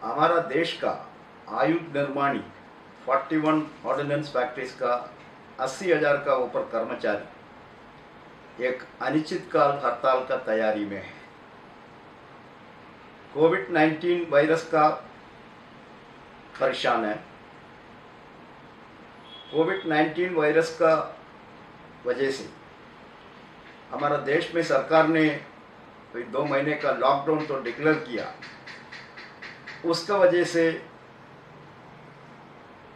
हमारा देश का आयुध निर्माणी 41 ऑर्डिनेंस फैक्ट्रीज का 80,000 का ऊपर कर्मचारी एक अनिश्चितकाल हड़ताल का तैयारी में है। कोविड-19 वायरस का परेशान है। कोविड-19 वायरस का वजह से हमारा देश में सरकार ने 2 महीने का लॉकडाउन तो डिक्लेयर किया, उसका वजह से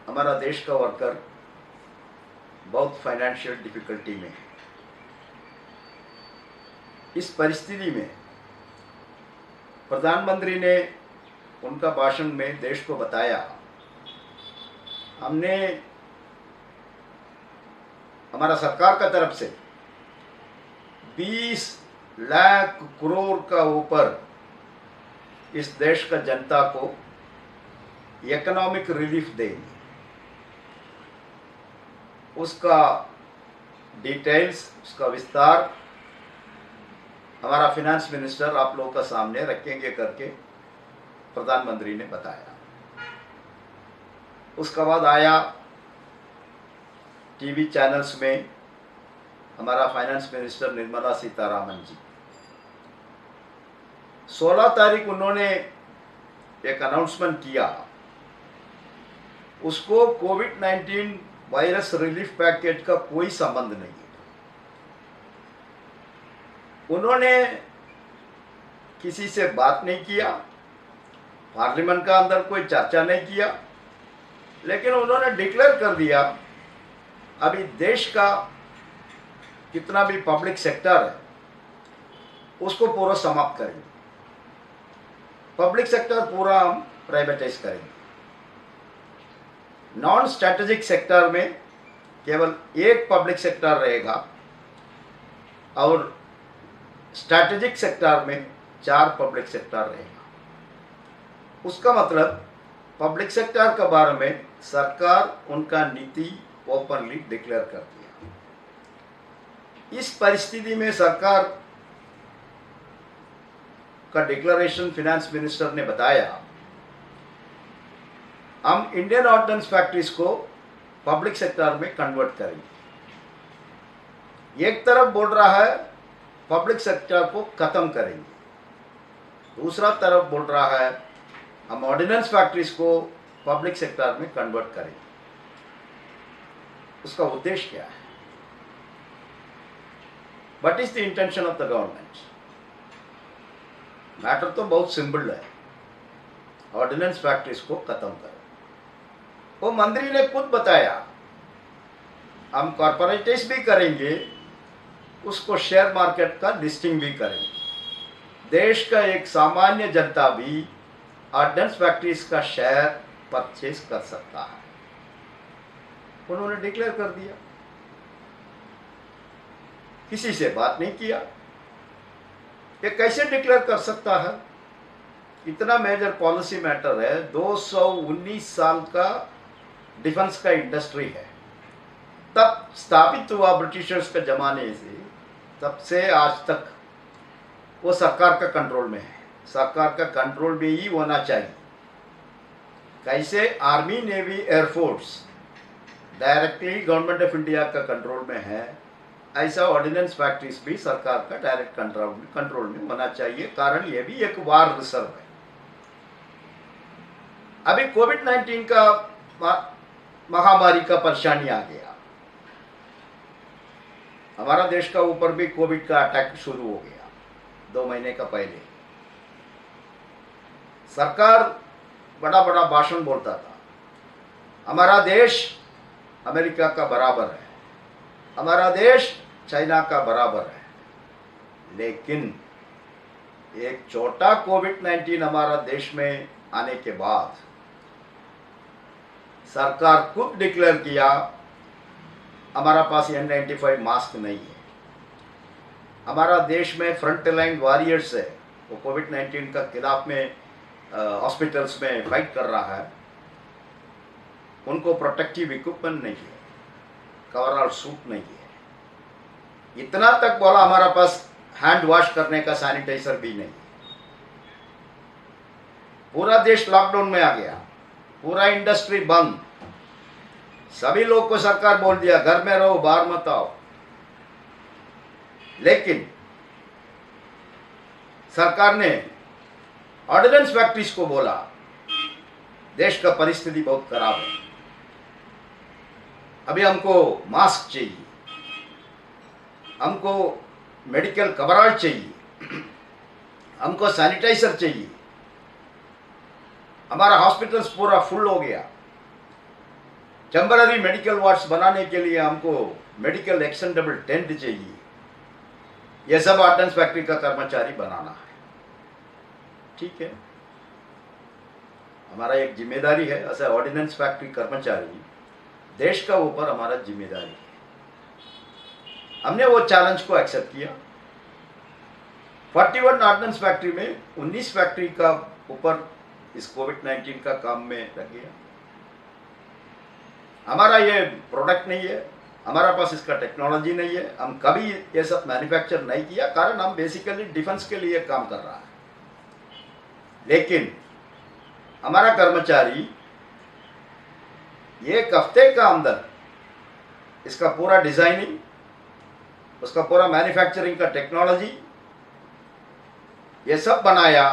हमारा देश का वर्कर बहुत फाइनेंशियल डिफिकल्टी में है। इस परिस्थिति में प्रधानमंत्री ने उनका भाषण में देश को बताया, हमने हमारा सरकार का तरफ से 20 लाख करोड़ का ऊपर इस देश का जनता को इकोनॉमिक रिलीफ देंगे। उसका डिटेल्स, उसका विस्तार हमारा फिनेंस मिनिस्टर आप लोगों का सामने रखेंगे करके प्रधानमंत्री ने बताया। उसका बाद आया टीवी चैनल्स में हमारा फाइनेंस मिनिस्टर निर्मला सीतारामन जी, 16 तारीख उन्होंने एक अनाउंसमेंट किया, उसको कोविड-19 वायरस रिलीफ पैकेज का कोई संबंध नहीं है। उन्होंने किसी से बात नहीं किया, पार्लियामेंट का अंदर कोई चर्चा नहीं किया, लेकिन उन्होंने डिक्लेयर कर दिया अभी देश का कितना भी पब्लिक सेक्टर है उसको पूरा समाप्त करेंगे, पब्लिक सेक्टर पूरा हम प्राइवेटाइज करेंगे। नॉन स्ट्रैटेजिक सेक्टर में केवल एक पब्लिक सेक्टर रहेगा और स्ट्रैटेजिक सेक्टर में 4 पब्लिक सेक्टर रहेगा। उसका मतलब पब्लिक सेक्टर के बारे में सरकार उनका नीति ओपनली डिक्लेयर कर दिया। इस परिस्थिति में सरकार का डिक्लेरेशन फिनेंस मिनिस्टर ने बताया, हम इंडियन ऑर्डिनेंस फैक्ट्रीज को पब्लिक सेक्टर में कन्वर्ट करेंगे। एक तरफ बोल रहा है पब्लिक सेक्टर को खत्म करेंगे, दूसरा तरफ बोल रहा है हम ऑर्डिनेंस फैक्ट्रीज को पब्लिक सेक्टर में कन्वर्ट करेंगे। उसका उद्देश्य क्या है? What is the intention of the government? Matter तो बहुत सिंपल है, ऑर्डिनेंस फैक्ट्रीज को खत्म करो। वो मंत्री ने खुद बताया हम कॉर्पोरेटाइज भी करेंगे, उसको शेयर मार्केट का लिस्टिंग भी करेंगे। देश का एक सामान्य जनता भी ऑर्डिनेंस फैक्ट्रीज का शेयर परचेज कर सकता है। उन्होंने डिक्लेयर कर दिया, किसी से बात नहीं किया। ये कैसे डिक्लेयर कर सकता है? इतना मेजर पॉलिसी मैटर है, 219 साल का डिफेंस का इंडस्ट्री है, तब स्थापित हुआ ब्रिटिशर्स के जमाने से, तब से आज तक वो सरकार का कंट्रोल में है। सरकार का कंट्रोल में ही होना चाहिए। कैसे army, navy, air force directly government of India का कंट्रोल में है, ऐसा ऑर्डिनेंस फैक्ट्रीज भी सरकार का डायरेक्ट कंट्रोल में होना चाहिए। कारण ये भी एक वार रिजर्व है। अभी कोविड-19 का महामारी का परेशानी आ गया, हमारा देश का ऊपर भी कोविड का अटैक शुरू हो गया 2 महीने का पहले। सरकार बड़ा बड़ा भाषण बोलता था, हमारा देश अमेरिका का बराबर है, हमारा देश चाइना का बराबर है। लेकिन एक छोटा कोविड-19 हमारा देश में आने के बाद सरकार खुद डिक्लेयर किया हमारा पास N95 मास्क नहीं है। हमारा देश में फ्रंट लाइन वॉरियर्स है, वो कोविड-19 का खिलाफ में हॉस्पिटल्स में फाइट कर रहा है, उनको प्रोटेक्टिव इक्विपमेंट नहीं है, कवरऑल सूट नहीं है। इतना तक बोला हमारा पास हैंड वॉश करने का सैनिटाइजर भी नहीं। पूरा देश लॉकडाउन में आ गया, पूरा इंडस्ट्री बंद, सभी लोग को सरकार बोल दिया घर में रहो, बाहर मत आओ। लेकिन सरकार ने ऑर्डिनेंस फैक्ट्रीज को बोला देश का परिस्थिति बहुत खराब है, अभी हमको मास्क चाहिए, हमको मेडिकल कवरेज चाहिए, हमको सैनिटाइजर चाहिए, हमारा हॉस्पिटल्स पूरा फुल हो गया, टेम्पररी मेडिकल वार्ड्स बनाने के लिए हमको मेडिकल एक्सटेंडेबल टेंट चाहिए। यह सब ऑर्डिनेंस फैक्ट्री का कर्मचारी बनाना है। ठीक है, हमारा एक जिम्मेदारी है ऐसा ऑर्डिनेंस फैक्ट्री कर्मचारी, देश का ऊपर हमारा जिम्मेदारी है। हमने वो चैलेंज को एक्सेप्ट किया। 41 ऑर्डिनेंस फैक्ट्री में 19 फैक्ट्री का ऊपर इस कोविड-19 का काम में लग गया। हमारा ये प्रोडक्ट नहीं है, हमारा पास इसका टेक्नोलॉजी नहीं है, हम कभी ये सब मैन्युफैक्चर नहीं किया, कारण हम बेसिकली डिफेंस के लिए काम कर रहा है। लेकिन हमारा कर्मचारी एक हफ्ते का अंदर इसका पूरा डिजाइनिंग, उसका पूरा मैन्युफैक्चरिंग का टेक्नोलॉजी ये सब बनाया।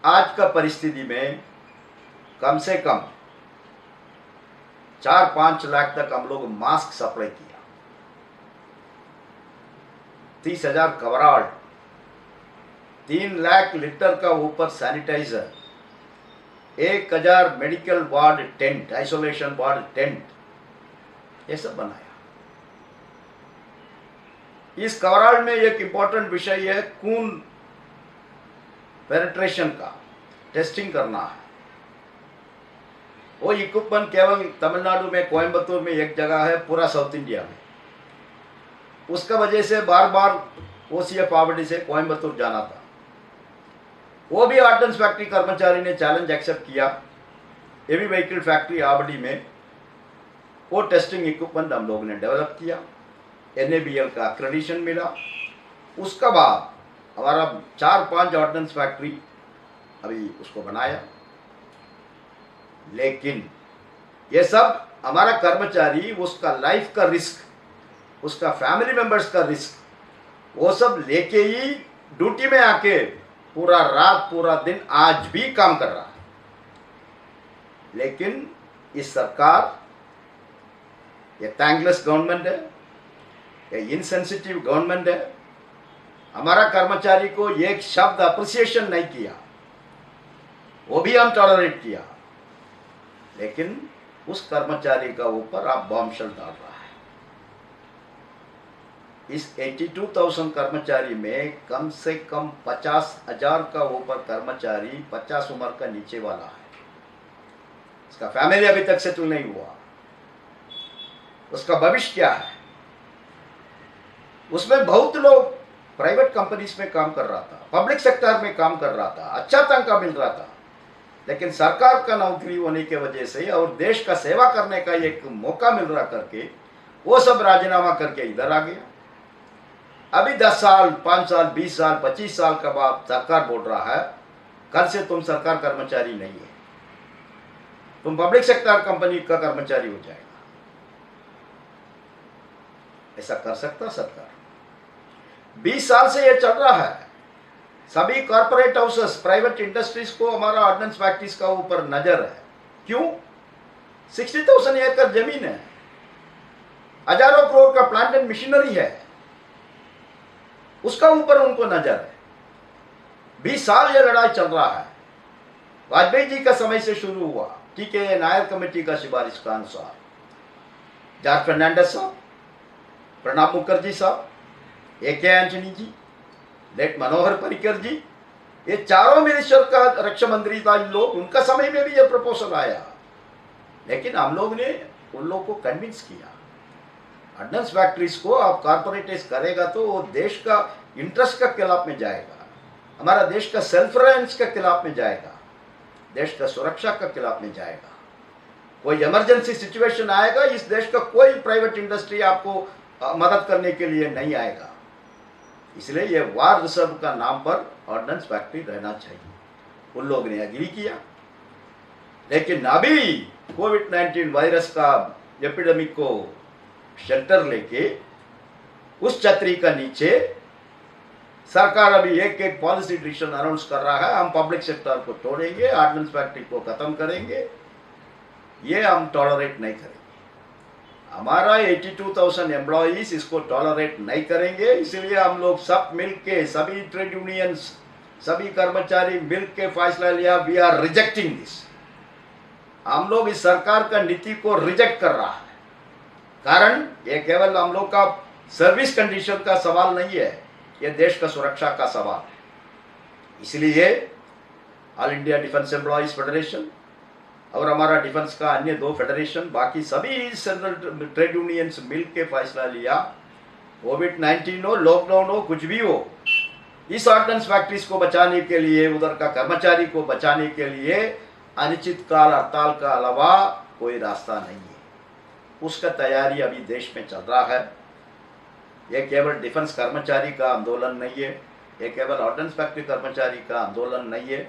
आज का परिस्थिति में कम से कम 4-5 लाख तक हम लोग मास्क सप्लाई किया, 30,000 कवरेज, 3 लाख लीटर का ऊपर sanitiser, 1,000 medical ward tent, isolation ward tent, ये सब बनाया। इस कवरेज में एक इंपॉर्टेंट विषय है खून पेनिट्रेशन का टेस्टिंग करना है। वो इक्विपमेंट केवल तमिलनाडु में कोयम्बतूर में एक जगह है, पूरा साउथ इंडिया में। उसका वजह से बार बार OCF आवड़ी से कोयम्बतूर जाना था। वो भी ऑर्डिनेंस फैक्ट्री कर्मचारी ने चैलेंज एक्सेप्ट किया। हेवी व्हीकल फैक्ट्री आवड़ी में वो टेस्टिंग इक्विपमेंट हम लोगों ने डेवलप किया, NABL का एक्रेडिशन मिला। उसका बाद हमारा 4-5 ऑर्डिनेंस फैक्ट्री अभी उसको बनाया। लेकिन ये सब हमारा कर्मचारी, उसका लाइफ का रिस्क, उसका फैमिली मेंबर्स का रिस्क, वो सब लेके ही ड्यूटी में आके पूरा रात पूरा दिन आज भी काम कर रहा है। लेकिन इस सरकार, ये थैंकलेस गवर्नमेंट है, ये इनसेंसिटिव गवर्नमेंट है, हमारा कर्मचारी को एक शब्द अप्रिसिएशन नहीं किया, वो भी हम टॉलरेट किया। लेकिन उस कर्मचारी का ऊपर आप बॉम्बशेल डाल रहा है। इस 82,000 कर्मचारी में कम से कम 50,000 का ऊपर कर्मचारी 50 उम्र का नीचे वाला है। उसका फैमिली अभी तक सेटल नहीं हुआ, उसका भविष्य क्या है? उसमें बहुत लोग प्राइवेट कंपनीज में काम कर रहा था, पब्लिक सेक्टर में काम कर रहा था, अच्छा तनख्वाह मिल रहा था। लेकिन सरकार का नौकरी होने की वजह से और देश का सेवा करने का एक मौका मिल रहा करके वो सब राजीनामा करके इधर आ गया। अभी 10 साल, 5 साल, 20 साल, 25 साल के बाद सरकार बोल रहा है कल से तुम सरकार कर्मचारी नहीं है, तुम पब्लिक सेक्टर कंपनी का कर्मचारी हो जाएगा। ऐसा कर सकता सरकार? 20 साल से ये चल रहा है। सभी कॉर्पोरेट हाउसेस, प्राइवेट इंडस्ट्रीज को हमारा ऑर्डिनेंस फैक्ट्रीज का ऊपर नजर है। क्यों? 60,000 एकड़ जमीन है, हजारों करोड़ का प्लांट एंड मशीनरी है, उसका ऊपर उनको नजर है। 20 साल ये लड़ाई चल रहा है। वाजपेयी जी का समय से शुरू हुआ, TKA नायर कमेटी का सिफारिश का अनुसार जॉर्ज फर्नांडिस साहब, प्रणब मुखर्जी साहब, AK एंटनी जी, लेट मनोहर पर्रिकर जी, ये चारों मिनिस्टर का रक्षा मंत्री था इन लोग, उनका समय में भी ये प्रपोजल आया। लेकिन हम लोग ने उन लोग को कन्विंस किया, ऑर्डिनेंस फैक्ट्रीज को आप कॉर्पोरेटाइज करेगा तो वो देश का इंटरेस्ट का खिलाफ में जाएगा, हमारा देश का सेल्फ रिलायंस के खिलाफ में जाएगा, देश का सुरक्षा का खिलाफ में जाएगा। कोई इमरजेंसी सिचुएशन आएगा, इस देश का कोई प्राइवेट इंडस्ट्री आपको मदद करने के लिए नहीं आएगा। इसलिए ये वार रिजर्व का नाम पर ऑर्डिनेंस फैक्ट्री रहना चाहिए। उन लोगों ने एग्री किया। लेकिन अभी कोविड-19 वायरस का एपिडेमिक को शेल्टर लेके उस छतरी का नीचे सरकार अभी एक एक पॉलिसी डिसीजन अनाउंस कर रहा है। हम पब्लिक सेक्टर को तोड़ेंगे, ऑर्डिनेंस फैक्ट्री को खत्म करेंगे, ये हम टॉलरेट नहीं करेंगे। हमारा 82,000 एम्प्लॉइज इसको टॉलरेट नहीं करेंगे। इसलिए हम लोग सब मिलके, सभी ट्रेड यूनियंस, सभी कर्मचारी मिलके फैसला लिया, वी आर रिजेक्टिंग दिस। हम लोग इस सरकार का नीति को रिजेक्ट कर रहा है। कारण ये केवल हम लोग का सर्विस कंडीशन का सवाल नहीं है, ये देश का सुरक्षा का सवाल है। इसलिए all India defence employees federation और हमारा डिफेंस का अन्य 2 फेडरेशन, बाकी सभी सेंट्रल ट्रेड यूनियंस मिलके फैसला लिया, कोविड-19 हो, लॉकडाउन हो, कुछ भी हो, इस ऑर्डिनेंस फैक्ट्रीज को बचाने के लिए, उधर का कर्मचारी को बचाने के लिए अनिश्चित काल हड़ताल का अलावा कोई रास्ता नहीं है। उसका तैयारी अभी देश में चल रहा है। यह केवल डिफेंस कर्मचारी का आंदोलन नहीं है, यह केवल ऑर्डिनेंस फैक्ट्री कर्मचारी का आंदोलन नहीं है,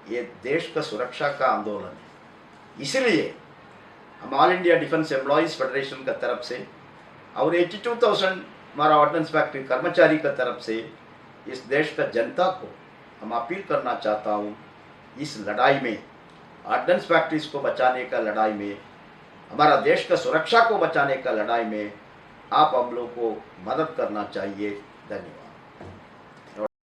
ये देश का सुरक्षा का आंदोलन है। इसलिए हम all India defence employees federation का तरफ से और 82,000 हमारा ऑर्डिनेंस फैक्ट्री कर्मचारी का तरफ से इस देश का जनता को हम अपील करना चाहता हूँ, इस लड़ाई में, ऑर्डिनेंस फैक्ट्रीज को बचाने का लड़ाई में, हमारा देश का सुरक्षा को बचाने का लड़ाई में आप हम लोग को मदद करना चाहिए। धन्यवाद।